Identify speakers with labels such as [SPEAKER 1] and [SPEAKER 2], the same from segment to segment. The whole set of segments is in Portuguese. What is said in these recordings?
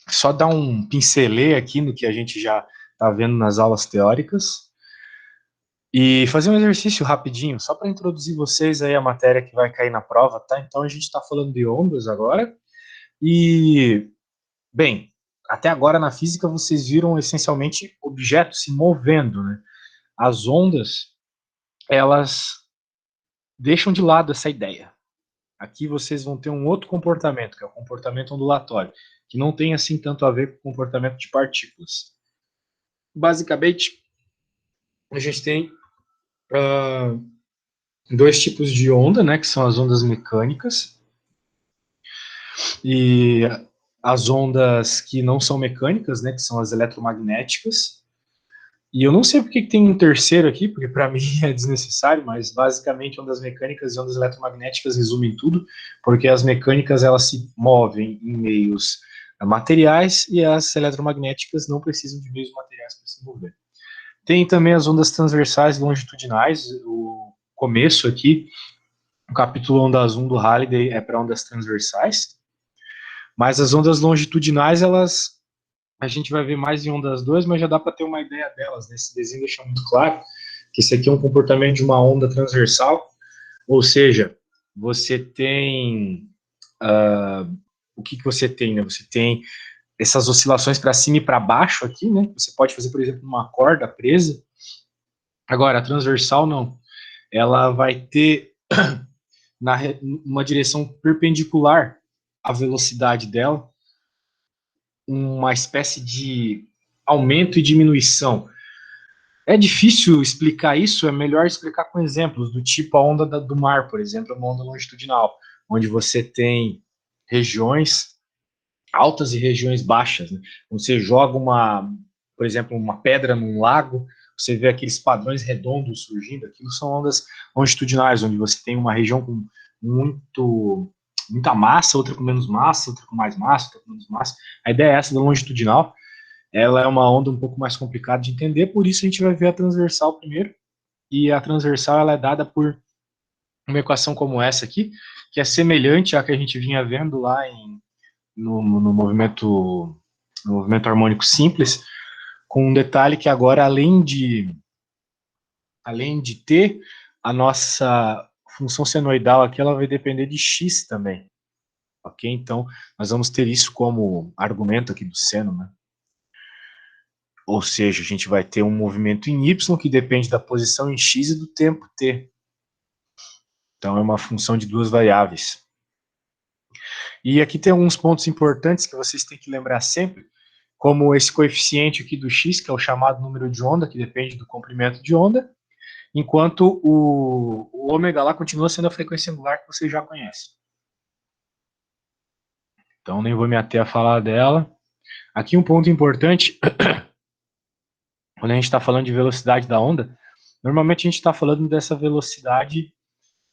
[SPEAKER 1] só dar um pincelê aqui no que a gente já está vendo nas aulas teóricas e fazer um exercício rapidinho, só para introduzir vocês aí a matéria que vai cair na prova, tá? Então a gente está falando de ondas agora e, bem, até agora na física vocês viram essencialmente objetos se movendo, né? As ondas, elas deixam de lado essa ideia. Aqui vocês vão ter um outro comportamento, que é o comportamento ondulatório, que não tem assim tanto a ver com o comportamento de partículas. Basicamente, a gente tem dois tipos de onda, né, que são as ondas mecânicas e as ondas que não são mecânicas, né, que são as eletromagnéticas. E eu não sei porque que tem um terceiro aqui, porque para mim é desnecessário, mas basicamente ondas mecânicas e ondas eletromagnéticas resumem tudo, porque as mecânicas elas se movem em meios materiais e as eletromagnéticas não precisam de meios materiais para se mover. Tem também as ondas transversais e longitudinais, o começo aqui, o capítulo ondas 1 do Halliday é para ondas transversais, mas as ondas longitudinais, elas a gente vai ver mais em ondas 2, mas já dá para ter uma ideia delas, né? Esse desenho deixa muito claro que esse aqui é um comportamento de uma onda transversal, ou seja, você tem o que você tem, né? Você tem essas oscilações para cima e para baixo aqui, né? Você pode fazer, por exemplo, uma corda presa. Agora, a transversal não. Ela vai ter uma direção perpendicular à velocidade dela, uma espécie de aumento e diminuição. É difícil explicar isso, é melhor explicar com exemplos, do tipo a onda do mar, por exemplo, é uma onda longitudinal, onde você tem regiões altas e regiões baixas. Né? Você joga por exemplo, uma pedra num lago, você vê aqueles padrões redondos surgindo, aquilo são ondas longitudinais, onde você tem uma região com muita massa, outra com menos massa, outra com mais massa, outra com menos massa. A ideia é essa da longitudinal, ela é uma onda um pouco mais complicada de entender, por isso a gente vai ver a transversal primeiro, e a transversal ela é dada por uma equação como essa aqui, que é semelhante à que a gente vinha vendo lá no movimento harmônico simples, com um detalhe que agora, além de ter a nossa função senoidal aqui, ela vai depender de x também, ok? Então, nós vamos ter isso como argumento aqui do seno, né? Ou seja, a gente vai ter um movimento em y que depende da posição em x e do tempo t. Então, é uma função de duas variáveis. E aqui tem alguns pontos importantes que vocês têm que lembrar sempre, como esse coeficiente aqui do x, que é o chamado número de onda, que depende do comprimento de onda, enquanto o ômega lá continua sendo a frequência angular que vocês já conhecem. Então, nem vou me ater a falar dela. Aqui um ponto importante, quando a gente está falando de velocidade da onda, normalmente a gente está falando dessa velocidade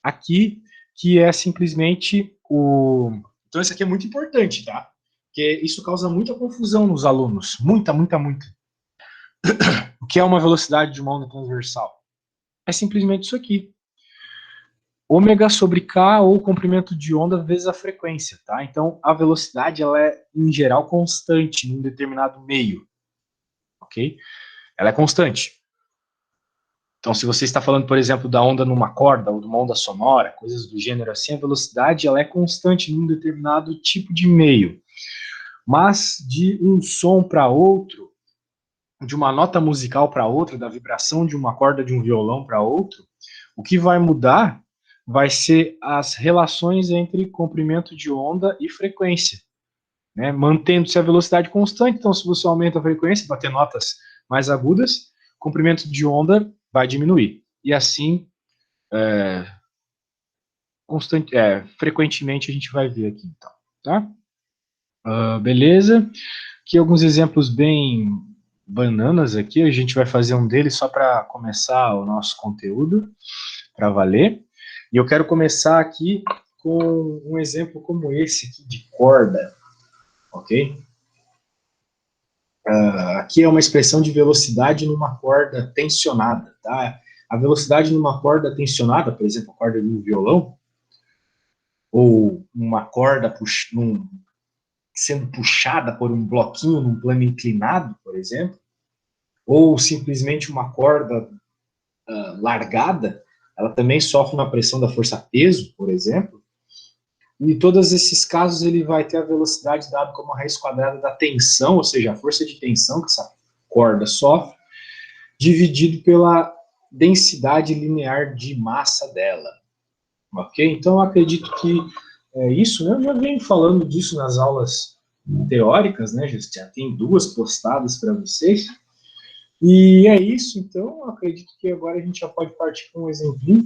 [SPEAKER 1] aqui, que é simplesmente o... Então, isso aqui é muito importante, tá? Porque isso causa muita confusão nos alunos. Muita, muita, muita. O que é uma velocidade de uma onda transversal? É simplesmente isso aqui. Ômega sobre K ou comprimento de onda vezes a frequência, tá? Então, a velocidade, ela é, em geral, constante em um determinado meio, ok? Ela é constante. Então, se você está falando, por exemplo, da onda numa corda ou de uma onda sonora, coisas do gênero assim, a velocidade, ela é constante em um determinado tipo de meio. Mas, de um som para outro, de uma nota musical para outra, da vibração de uma corda de um violão para outro, o que vai mudar vai ser as relações entre comprimento de onda e frequência, né? Mantendo-se a velocidade constante, então se você aumenta a frequência para ter notas mais agudas, comprimento de onda vai diminuir. E assim, frequentemente a gente vai ver aqui, então, tá? Beleza. Aqui alguns exemplos bem bananas aqui, a gente vai fazer um deles só para começar o nosso conteúdo, para valer. E eu quero começar aqui com um exemplo como esse aqui de corda, ok? Aqui é uma expressão de velocidade numa corda tensionada, tá? A velocidade numa corda tensionada, por exemplo, a corda de um violão, ou uma corda sendo puxada por um bloquinho num plano inclinado, por exemplo, ou simplesmente uma corda largada, ela também sofre uma pressão da força-peso, por exemplo, e em todos esses casos ele vai ter a velocidade dada como a raiz quadrada da tensão, ou seja, a força de tensão que essa corda sofre, dividido pela densidade linear de massa dela. Ok? Então eu acredito que é isso, né? Eu já venho falando disso nas aulas teóricas, né? Já tem 2 postadas para vocês. E é isso, então eu acredito que agora a gente já pode partir com um exemplinho.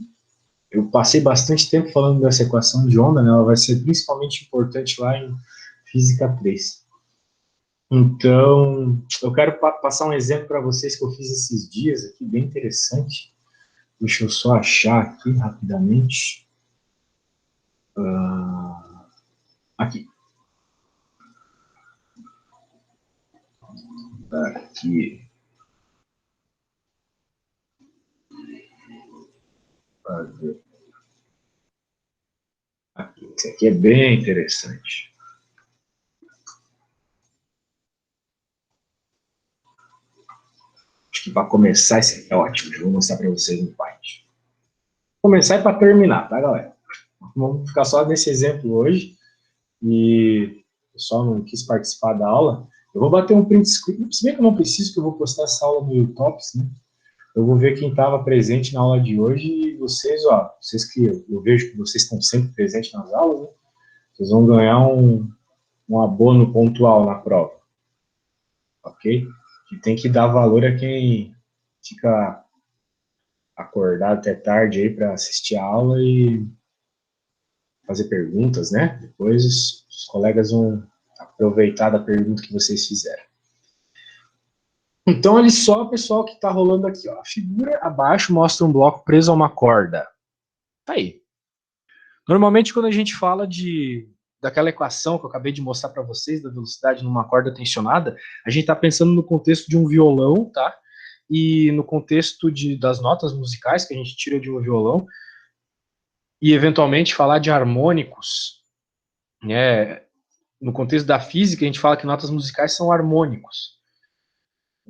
[SPEAKER 1] Eu passei bastante tempo falando dessa equação de onda, né? Ela vai ser principalmente importante lá em Física 3. Então, eu quero passar um exemplo para vocês que eu fiz esses dias aqui, bem interessante. Deixa eu só achar aqui rapidamente. Aqui. Aqui. Aqui. Esse aqui é bem interessante. Acho que para começar, esse aqui é ótimo. Eu vou mostrar para vocês no Python. Começar e para terminar, tá, galera? Vamos ficar só nesse exemplo hoje. E o pessoal não quis participar da aula. Eu vou bater um print screen. Se bem que eu não preciso, que eu vou postar essa aula no YouTube, né? Eu vou ver quem estava presente na aula de hoje e vocês, ó, vocês que eu vejo que vocês estão sempre presentes nas aulas, né? Vocês vão ganhar um abono pontual na prova, ok? E tem que dar valor a quem fica acordado até tarde aí para assistir a aula e fazer perguntas, né? Depois os colegas vão aproveitar da pergunta que vocês fizeram. Então, olha só, pessoal, que está rolando aqui. Ó. A figura abaixo mostra um bloco preso a uma corda. Tá aí. Normalmente, quando a gente fala daquela equação que eu acabei de mostrar para vocês, da velocidade numa corda tensionada, a gente está pensando no contexto de um violão, tá? E no contexto das notas musicais que a gente tira de um violão, e eventualmente falar de harmônicos, né? No contexto da física, a gente fala que notas musicais são harmônicos.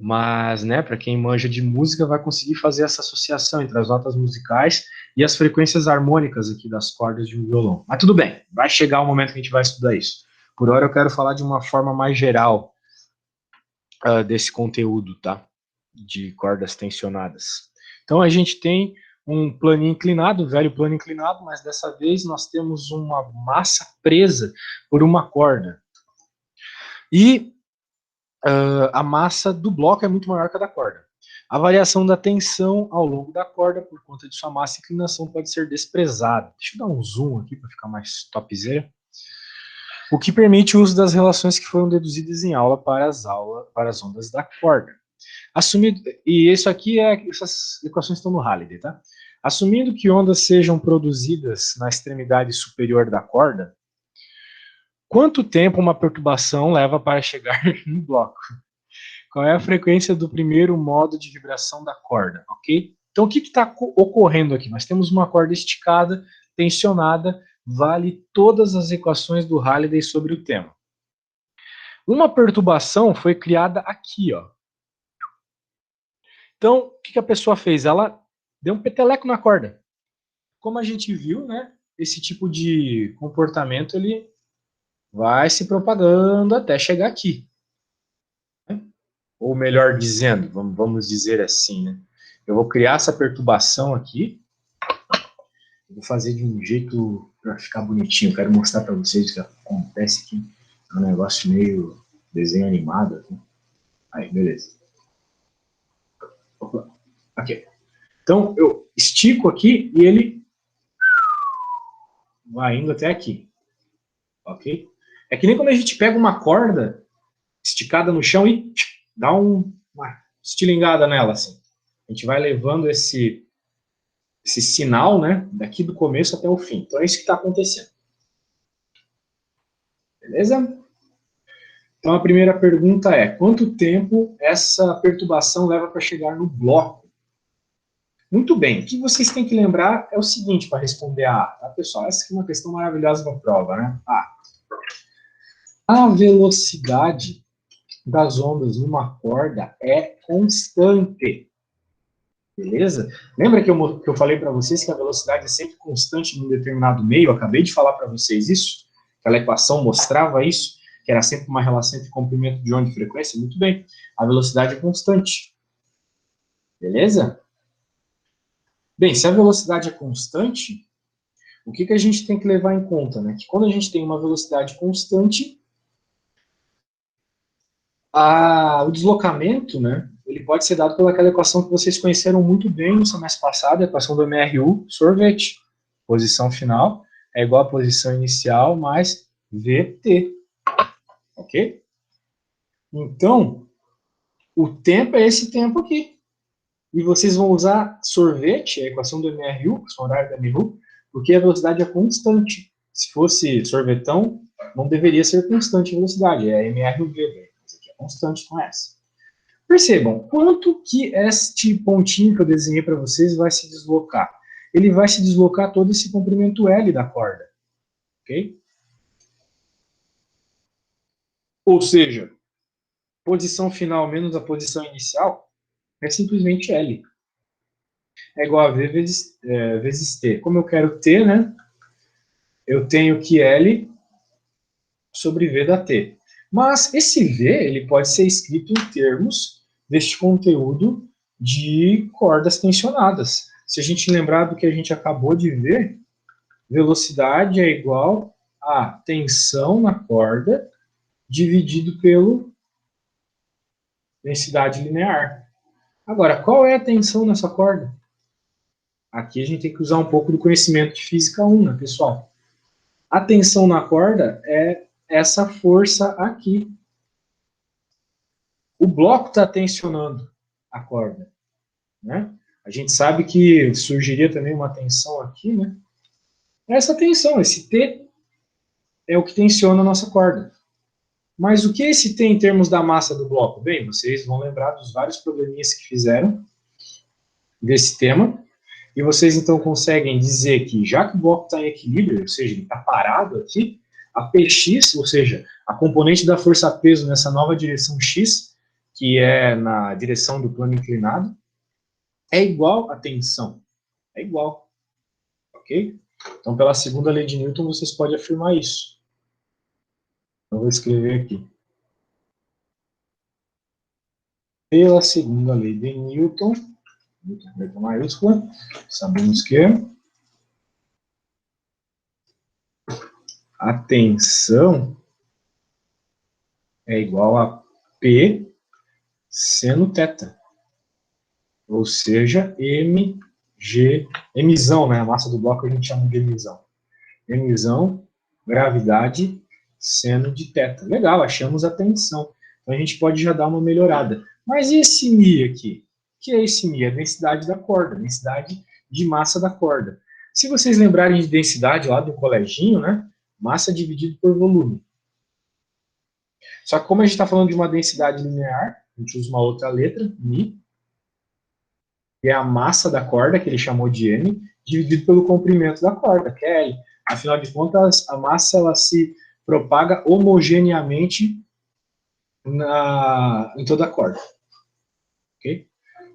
[SPEAKER 1] Mas, né, para quem manja de música, vai conseguir fazer essa associação entre as notas musicais e as frequências harmônicas aqui das cordas de um violão. Mas tudo bem, vai chegar o momento que a gente vai estudar isso. Por hora eu quero falar de uma forma mais geral desse conteúdo, tá? De cordas tensionadas. Então a gente tem um planinho inclinado, velho plano inclinado, mas dessa vez nós temos uma massa presa por uma corda. E a massa do bloco é muito maior que a da corda. A variação da tensão ao longo da corda, por conta de sua massa e inclinação, pode ser desprezada. Deixa eu dar um zoom aqui para ficar mais topzera. O que permite o uso das relações que foram deduzidas em aula para as ondas da corda. Assumindo, e isso aqui essas equações estão no Halliday, tá? Assumindo que ondas sejam produzidas na extremidade superior da corda, quanto tempo uma perturbação leva para chegar no bloco? Qual é a frequência do primeiro modo de vibração da corda, ok? Então, o que está ocorrendo aqui? Nós temos uma corda esticada, tensionada, vale todas as equações do Halliday sobre o tema. Uma perturbação foi criada aqui, ó. Então, o que a pessoa fez? Ela deu um peteleco na corda. Como a gente viu, né? Esse tipo de comportamento, ele vai se propagando até chegar aqui. Ou melhor dizendo, vamos dizer assim, né? Eu vou criar essa perturbação aqui, vou fazer de um jeito para ficar bonitinho, quero mostrar para vocês o que acontece aqui, é um negócio meio desenho animado, assim. Aí, beleza. Opa, aqui. Então, eu estico aqui e ele vai indo até aqui, ok? É que nem quando a gente pega uma corda esticada no chão e dá uma estilingada nela, assim. A gente vai levando esse sinal, né, daqui do começo até o fim. Então é isso que está acontecendo. Beleza? Então a primeira pergunta é: quanto tempo essa perturbação leva para chegar no bloco? Muito bem, o que vocês têm que lembrar é o seguinte para responder a A, tá, pessoal? Essa aqui é uma questão maravilhosa da prova, né? A velocidade das ondas numa corda é constante. Beleza? Lembra que eu falei para vocês que a velocidade é sempre constante em um determinado meio? Eu acabei de falar para vocês isso. Aquela equação mostrava isso, que era sempre uma relação entre comprimento de onda e frequência. Muito bem. A velocidade é constante. Beleza? Bem, se a velocidade é constante, o que a gente tem que levar em conta? Né? Que quando a gente tem uma velocidade constante, o deslocamento, né, ele pode ser dado pelaquela equação que vocês conheceram muito bem no semestre passado, a equação do MRU, sorvete. Posição final é igual a posição inicial mais VT. Ok? Então, o tempo é esse tempo aqui. E vocês vão usar sorvete, a equação do MRU, a equação horária do MRU, porque a velocidade é constante. Se fosse sorvetão, não deveria ser constante a velocidade, é MRV, mas aqui é constante, não é essa. Percebam, quanto que este pontinho que eu desenhei para vocês vai se deslocar? Ele vai se deslocar todo esse comprimento L da corda. Ok? Ou seja, posição final menos a posição inicial é simplesmente L. É igual a V vezes T. Como eu quero T, né? Eu tenho que L sobre V da T. Mas esse V ele pode ser escrito em termos deste conteúdo de cordas tensionadas. Se a gente lembrar do que a gente acabou de ver, velocidade é igual a tensão na corda dividido pelo densidade linear. Agora, qual é a tensão nessa corda? Aqui a gente tem que usar um pouco do conhecimento de física 1, né, pessoal? A tensão na corda é essa força aqui. O bloco está tensionando a corda, né? A gente sabe que surgiria também uma tensão aqui, né? Essa tensão, esse T, é o que tensiona a nossa corda. Mas o que é esse T em termos da massa do bloco? Bem, vocês vão lembrar dos vários probleminhas que fizeram desse tema, e vocês então conseguem dizer que já que o bloco está em equilíbrio, ou seja, ele está parado aqui, a Px, ou seja, a componente da força-peso nessa nova direção x, que é na direção do plano inclinado, é igual à tensão. É igual. Ok? Então, pela segunda lei de Newton, vocês podem afirmar isso. Então, vou escrever aqui. Pela segunda lei de Newton, letra maiúscula, sabemos que a tensão é igual a P seno θ. Ou seja, emisão, né? A massa do bloco a gente chama de emisão. Emisão, gravidade, seno de θ. Legal, achamos a tensão. Então a gente pode já dar uma melhorada. Mas e esse μ aqui? O que é esse μ? É a densidade da corda, a densidade de massa da corda. Se vocês lembrarem de densidade lá do coleginho, né? Massa dividido por volume. Só que como a gente está falando de uma densidade linear, a gente usa uma outra letra, μ, que é a massa da corda, que ele chamou de M, dividido pelo comprimento da corda, que é L. Afinal de contas, a massa ela se propaga homogeneamente em toda a corda. Ok?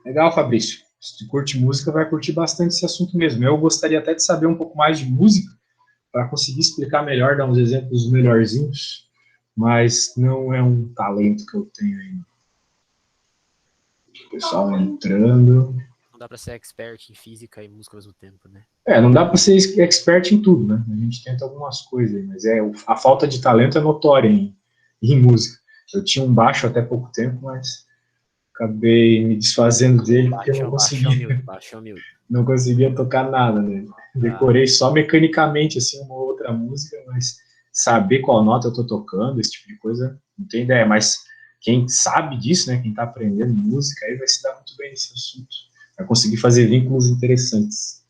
[SPEAKER 1] Legal, Fabrício. Se tu curte música, vai curtir bastante esse assunto mesmo. Eu gostaria até de saber um pouco mais de música, para conseguir explicar melhor, dar uns exemplos melhorzinhos, mas não é um talento que eu tenho ainda. O pessoal entrando.
[SPEAKER 2] Não dá para ser expert em física e música ao mesmo tempo, né?
[SPEAKER 1] Não dá para ser expert em tudo, né? A gente tenta algumas coisas, mas a falta de talento é notória em música. Eu tinha um baixo até pouco tempo, mas acabei me desfazendo dele porque eu não conseguia.
[SPEAKER 2] Baixo humilde.
[SPEAKER 1] Não conseguia tocar nada dele. Decorei só mecanicamente assim uma outra música, mas saber qual nota eu tô tocando, esse tipo de coisa, não tenho ideia. Mas quem sabe disso, né? Quem tá aprendendo música aí vai se dar muito bem nesse assunto. Vai conseguir fazer vínculos interessantes.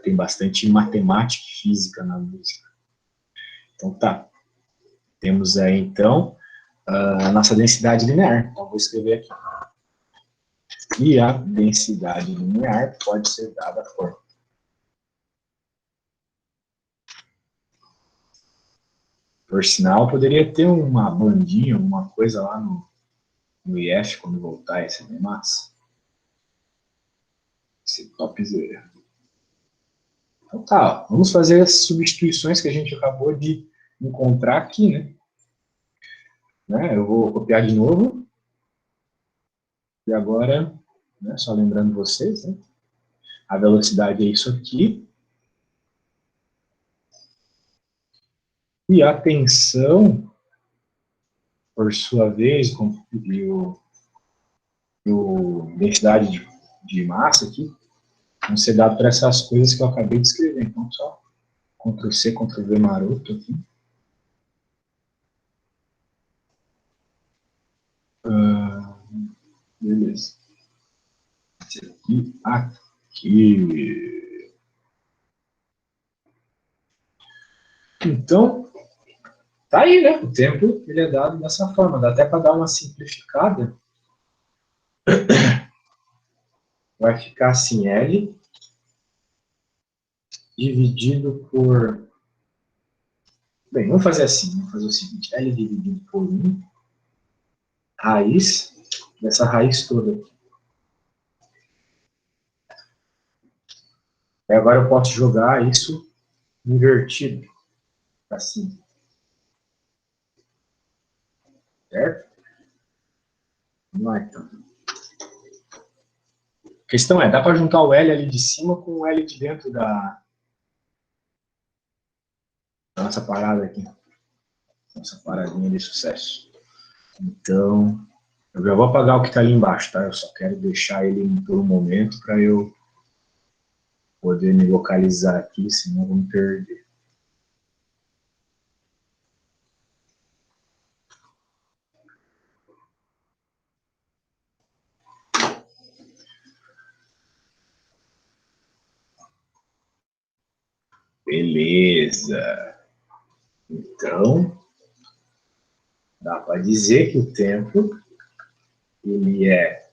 [SPEAKER 1] Tem bastante matemática e física na música. Então tá. Temos aí então a nossa densidade linear. Então vou escrever aqui. E a densidade linear pode ser dada por. 。Por sinal, poderia ter uma bandinha, alguma coisa lá no IF quando voltar, ia ser bem massa. Esse topzera. Então tá, vamos fazer as substituições que a gente acabou de encontrar aqui, né? Eu vou copiar de novo. E agora, né, só lembrando vocês, né? A velocidade é isso aqui. E a tensão, por sua vez, e o densidade de massa aqui, vão ser dados para essas coisas que eu acabei de escrever. Então, só Ctrl+C, Ctrl+V maroto aqui. Beleza. Esse aqui. Então, tá aí, né? O tempo ele é dado dessa forma. Dá até para dar uma simplificada. Vai ficar assim, L dividido por... Bem, vamos fazer assim. Vamos fazer o seguinte. L dividido por 1. Raiz dessa raiz toda aqui. E agora eu posso jogar isso invertido. Assim. Certo? Vamos lá, então. A questão é, dá para juntar o L ali de cima com o L de dentro da nossa parada aqui. Nossa paradinha de sucesso. Então, eu já vou apagar o que está ali embaixo, tá? Eu só quero deixar ele por um momento para eu poder me localizar aqui, senão eu vou me perder. Beleza. Então, dá para dizer que o tempo, ele é...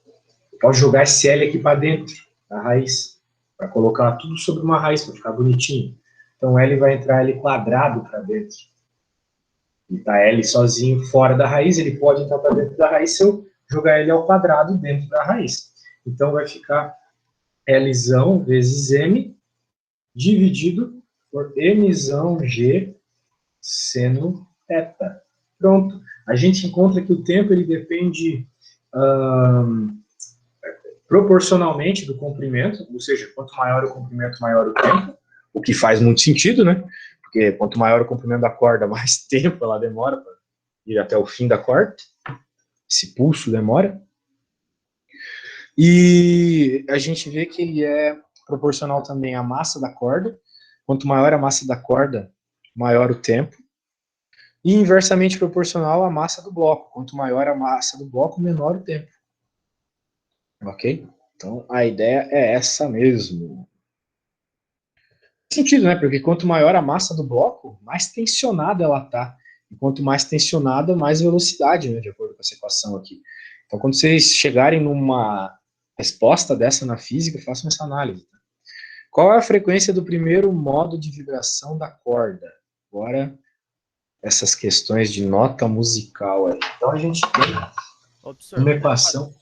[SPEAKER 1] Eu posso jogar esse L aqui para dentro da raiz, para colocar tudo sobre uma raiz, para ficar bonitinho. Então, L vai entrar L quadrado para dentro. E tá L sozinho fora da raiz, ele pode entrar para dentro da raiz se eu jogar L ao quadrado dentro da raiz. Então, vai ficar Lzão vezes M dividido por Mzão G seno θ. Pronto. A gente encontra que o tempo ele depende proporcionalmente do comprimento, ou seja, quanto maior o comprimento, maior o tempo, o que faz muito sentido, né? Porque quanto maior o comprimento da corda, mais tempo ela demora para ir até o fim da corda. Esse pulso demora. E a gente vê que ele é proporcional também à massa da corda. Quanto maior a massa da corda, maior o tempo. E inversamente proporcional à massa do bloco. Quanto maior a massa do bloco, menor o tempo. Ok? Então, a ideia é essa mesmo. Faz sentido, né? Porque quanto maior a massa do bloco, mais tensionada ela está. E quanto mais tensionada, mais velocidade, né? De acordo com essa equação aqui. Então, quando vocês chegarem numa resposta dessa na física, façam essa análise. Qual é a frequência do primeiro modo de vibração da corda? Agora, essas questões de nota musical aí. Então, a gente tem
[SPEAKER 2] Ô, professor,
[SPEAKER 1] uma equação...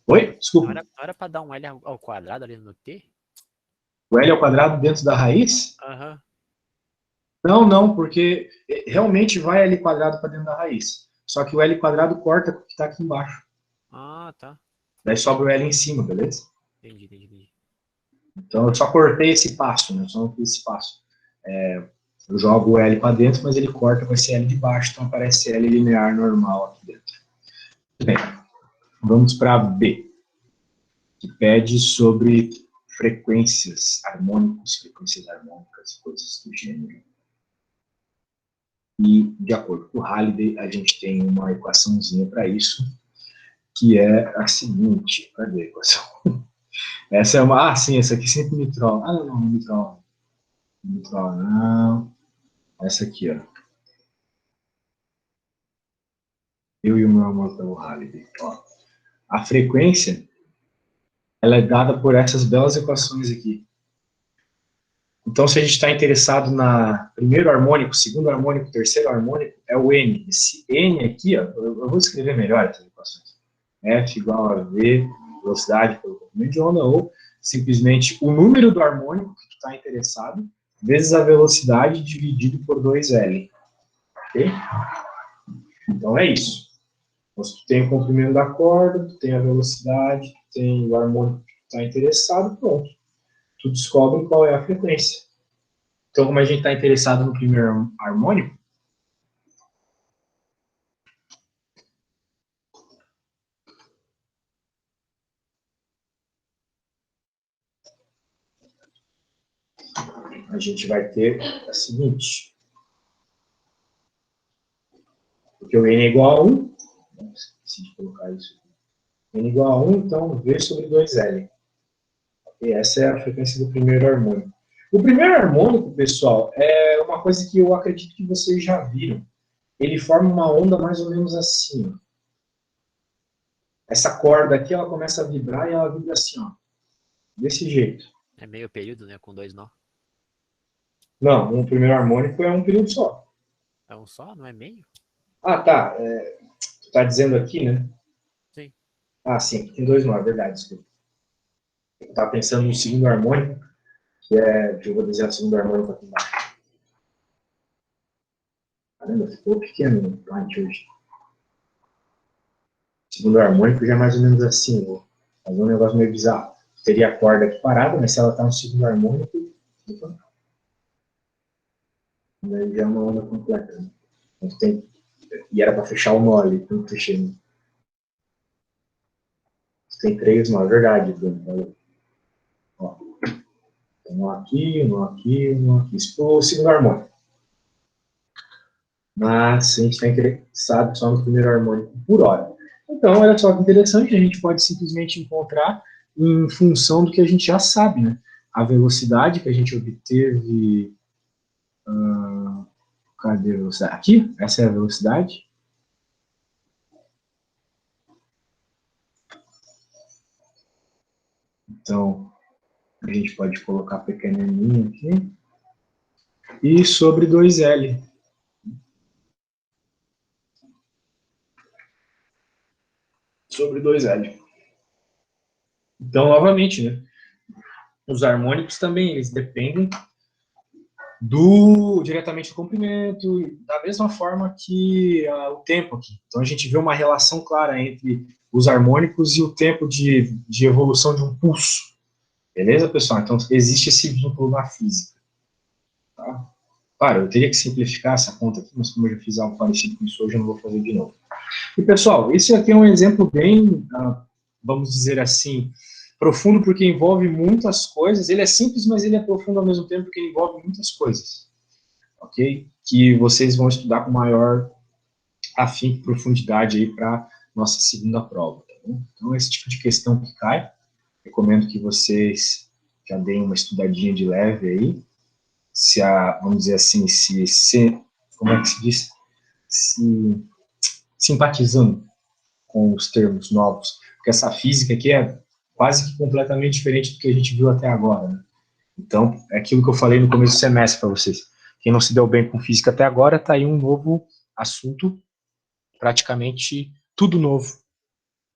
[SPEAKER 1] Oi? Desculpa.
[SPEAKER 2] Não era para dar um L ao quadrado ali no T?
[SPEAKER 1] O L ao quadrado dentro da raiz?
[SPEAKER 2] Aham.
[SPEAKER 1] Não, porque realmente vai L quadrado para dentro da raiz. Só que o L quadrado corta o que está aqui embaixo.
[SPEAKER 2] Ah, tá.
[SPEAKER 1] Daí sobra o L em cima, beleza?
[SPEAKER 2] Entendi.
[SPEAKER 1] Então eu só cortei esse passo, né? Eu só não fiz esse passo. Eu jogo o L para dentro, mas ele corta com esse L de baixo, então aparece L linear normal aqui dentro. Bem, vamos para B, que pede sobre frequências harmônicas, coisas do gênero. E, de acordo com o Halliday, a gente tem uma equaçãozinha para isso, que é a seguinte. Cadê a equação? Essa é uma... Ah, sim, essa aqui sempre me trola. Ah, não me trola. Não me trola, não. Essa aqui, ó. Eu e o meu amor pelo Halliday. Ó. A frequência, ela é dada por essas belas equações aqui. Então, se a gente está interessado na primeiro harmônico, segundo harmônico, terceiro harmônico, é o N. Esse N aqui, ó, eu vou escrever melhor essas equações. F igual a V, velocidade pelo comprimento de onda, ou simplesmente o número do harmônico que tu está interessado, vezes a velocidade dividido por 2L. Ok? Então, é isso. Então, se tu tem o comprimento da corda, tu tem a velocidade, tu tem o harmônico que tu está interessado, pronto. Tu descobre qual é a frequência. Então, como a gente está interessado no primeiro harmônico, a gente vai ter a seguinte. Porque o N é igual a 1. Esqueci de colocar isso aqui. N igual a 1, então V sobre 2L. E essa é a frequência do primeiro harmônico. O primeiro harmônico, pessoal, é uma coisa que eu acredito que vocês já viram. Ele forma uma onda mais ou menos assim, ó. Essa corda aqui, ela começa a vibrar e ela vibra assim, ó. Desse jeito.
[SPEAKER 2] É meio período, né? Com 2 nó.
[SPEAKER 1] Não, um primeiro harmônico é um período só.
[SPEAKER 2] É um só, não é meio?
[SPEAKER 1] Ah, tá. Tu tá dizendo aqui, né?
[SPEAKER 2] Sim.
[SPEAKER 1] Ah, sim, aqui tem 2 nó, é verdade, desculpa. Eu tava pensando no segundo harmônico, que é, eu vou desenhar o segundo harmônico aqui embaixo. Caramba, ficou pequeno o plant hoje. O segundo harmônico já é mais ou menos assim, vou fazer um negócio meio bizarro. Teria a corda aqui parada, mas se ela tá no segundo harmônico, então, daí já é uma onda completa. Né? Então, e era para fechar o nó ali, não fechei. Né? Tem 3 nó, é verdade, Bruno. Ó, um nó aqui, um nó aqui, um nó aqui. Isso pro segundo harmônico. Mas a gente está interessado só no primeiro harmônico por hora. Então, olha só que interessante, a gente pode simplesmente encontrar em função do que a gente já sabe, né? A velocidade que a gente obteve. Cadê a velocidade? Aqui, essa é a velocidade. Então, a gente pode colocar pequenininho aqui. E sobre 2L. Sobre 2L. Então, novamente, né? Os harmônicos também, eles dependem diretamente do comprimento, da mesma forma que o tempo aqui. Então, a gente vê uma relação clara entre os harmônicos e o tempo de evolução de um pulso. Beleza, pessoal? Então, existe esse vínculo na física. Tá? Claro, eu teria que simplificar essa conta aqui, mas como eu já fiz algo parecido com isso hoje, eu não vou fazer de novo. E, pessoal, esse aqui é um exemplo bem, vamos dizer assim, profundo, porque envolve muitas coisas. Ele é simples, mas ele é profundo ao mesmo tempo, porque envolve muitas coisas. Ok? Que vocês vão estudar com maior afinco e profundidade aí para nossa segunda prova. Tá bom? Então, esse tipo de questão que cai, recomendo que vocês já deem uma estudadinha de leve aí. Vamos dizer assim, como é que se diz? Se simpatizando com os termos novos, porque essa física aqui é quase que completamente diferente do que a gente viu até agora. Né? Então, é aquilo que eu falei no começo do semestre para vocês. Quem não se deu bem com física até agora, está aí um novo assunto, praticamente tudo novo.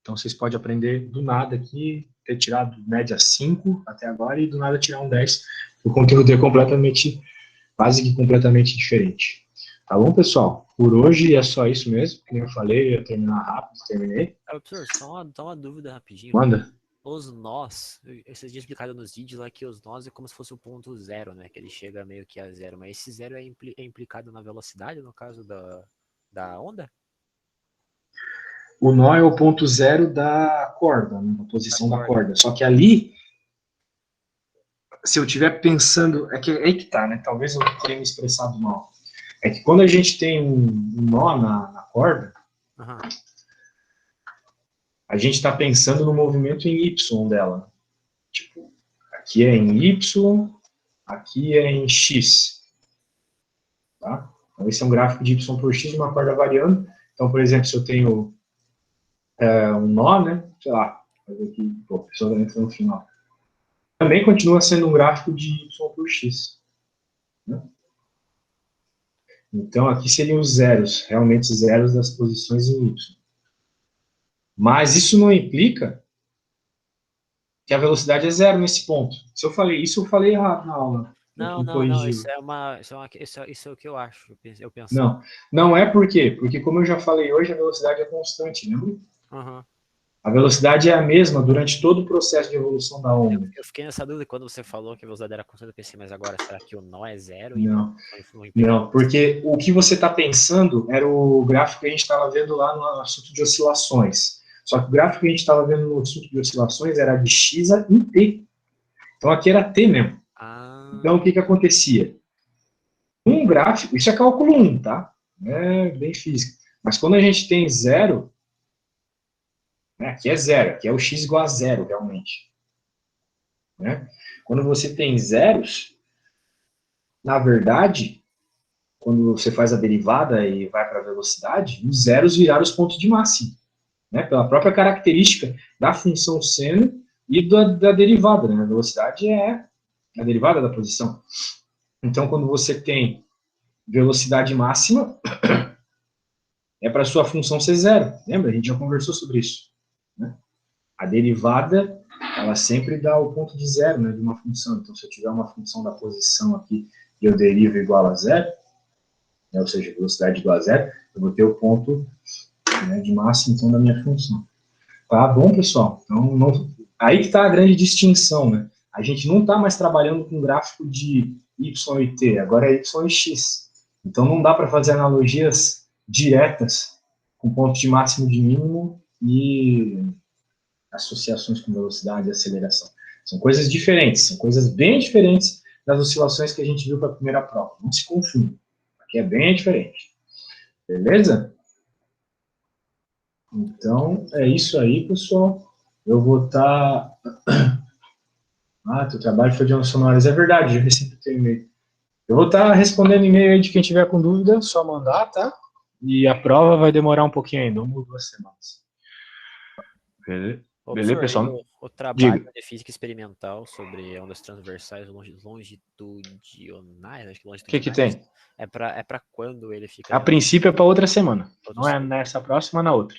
[SPEAKER 1] Então, vocês podem aprender do nada aqui, ter tirado média 5 até agora e do nada tirar um 10. O conteúdo é quase que completamente diferente. Tá bom, pessoal? Por hoje é só isso mesmo. Como eu falei, eu ia terminar rápido, terminei.
[SPEAKER 2] Professor, só uma dúvida rapidinho.
[SPEAKER 1] Manda.
[SPEAKER 2] Os nós, vocês tinham explicado nos vídeos lá que os nós é como se fosse o ponto zero, né? Que ele chega meio que a zero. Mas esse zero é implicado na velocidade, no caso da onda?
[SPEAKER 1] O nó é o ponto zero da corda, né, da posição da corda. Só que ali, se eu estiver pensando, é aí que tá, né? Talvez eu tenha me expressado mal. É que quando a gente tem um nó na corda,
[SPEAKER 2] Uhum.
[SPEAKER 1] a gente está pensando no movimento em Y dela. Tipo, aqui é em Y, aqui é em X. Tá? Então, esse é um gráfico de Y por X de uma corda variando. Então, por exemplo, se eu tenho um nó, né? Sei lá, fazer aqui, pô, a pessoa está entrando no final. Também continua sendo um gráfico de Y por X. né? Então, aqui seriam os zeros, realmente zeros das posições em Y. Mas isso não implica que a velocidade é zero nesse ponto. Se eu falei isso, eu falei errado na aula.
[SPEAKER 2] Não,
[SPEAKER 1] Me
[SPEAKER 2] não, não.
[SPEAKER 1] corrigiu.
[SPEAKER 2] Isso é o que eu acho. Eu pensando.
[SPEAKER 1] Não, não é por quê? Porque, como eu já falei hoje, a velocidade é constante, lembra?
[SPEAKER 2] Aham.
[SPEAKER 1] A velocidade é a mesma durante todo o processo de evolução da onda.
[SPEAKER 2] Eu fiquei nessa dúvida quando você falou que a velocidade era constante. Eu pensei, mas agora será que o nó é zero e
[SPEAKER 1] Não,
[SPEAKER 2] não implica
[SPEAKER 1] não,
[SPEAKER 2] nada?
[SPEAKER 1] porque o que você está pensando era o gráfico que a gente estava vendo lá no assunto de oscilações. Só que o gráfico que a gente estava vendo no assunto de oscilações era de x em t. Então aqui era t mesmo. Então o
[SPEAKER 2] Ah,
[SPEAKER 1] que acontecia? Um gráfico, isso é cálculo 1, tá? É bem físico. Mas quando a gente tem zero, né, aqui é zero, aqui é o x igual a zero, realmente. Né? Quando você tem zeros, na verdade, quando você faz a derivada e vai para a velocidade, os zeros viraram os pontos de máximo, né? Pela própria característica da função seno e da derivada, né? A velocidade é a derivada da posição. Então, quando você tem velocidade máxima, é para a sua função ser zero. Lembra? A gente já conversou sobre isso. Né? A derivada, ela sempre dá o ponto de zero, né, de uma função. Então, se eu tiver uma função da posição aqui e eu derivo igual a zero, né, ou seja, velocidade igual a zero, eu vou ter o ponto, né, de máximo então, da minha função. Tá bom, pessoal? Então, não, aí que está a grande distinção. Né? A gente não está mais trabalhando com gráfico de y e t, agora é y e x. Então, não dá para fazer analogias diretas com ponto de máximo e de mínimo e associações com velocidade e aceleração. São coisas diferentes, são coisas bem diferentes das oscilações que a gente viu para a primeira prova. Não se confunda. Aqui é bem diferente. Beleza? Então, é isso aí, pessoal. Eu vou estar... Ah, teu trabalho foi de ondas sonoras. É verdade, eu recebi teu e-mail. Eu vou estar respondendo e-mail aí de quem tiver com dúvida, só mandar, tá? E a prova vai demorar um pouquinho ainda, 1 ou 2 semanas. Beleza,
[SPEAKER 2] ô,
[SPEAKER 1] beleza,
[SPEAKER 2] professor, e
[SPEAKER 1] pessoal?
[SPEAKER 2] o trabalho
[SPEAKER 1] Diga.
[SPEAKER 2] de física experimental sobre ondas transversais longitudinais, acho que
[SPEAKER 1] O que que
[SPEAKER 2] longitudinais,
[SPEAKER 1] tem?
[SPEAKER 2] é para quando ele fica
[SPEAKER 1] A
[SPEAKER 2] dentro
[SPEAKER 1] princípio é para outra semana.
[SPEAKER 2] outra
[SPEAKER 1] Não é
[SPEAKER 2] semana?
[SPEAKER 1] nessa próxima, na outra.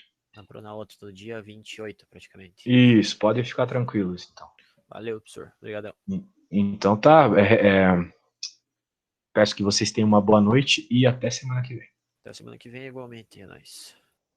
[SPEAKER 2] Na outra, do dia 28, praticamente.
[SPEAKER 1] Isso, podem ficar tranquilos, então.
[SPEAKER 2] Valeu, professor. Obrigadão.
[SPEAKER 1] Então tá, peço que vocês tenham uma boa noite e até semana que vem.
[SPEAKER 2] Até semana que vem, igualmente. É nóis.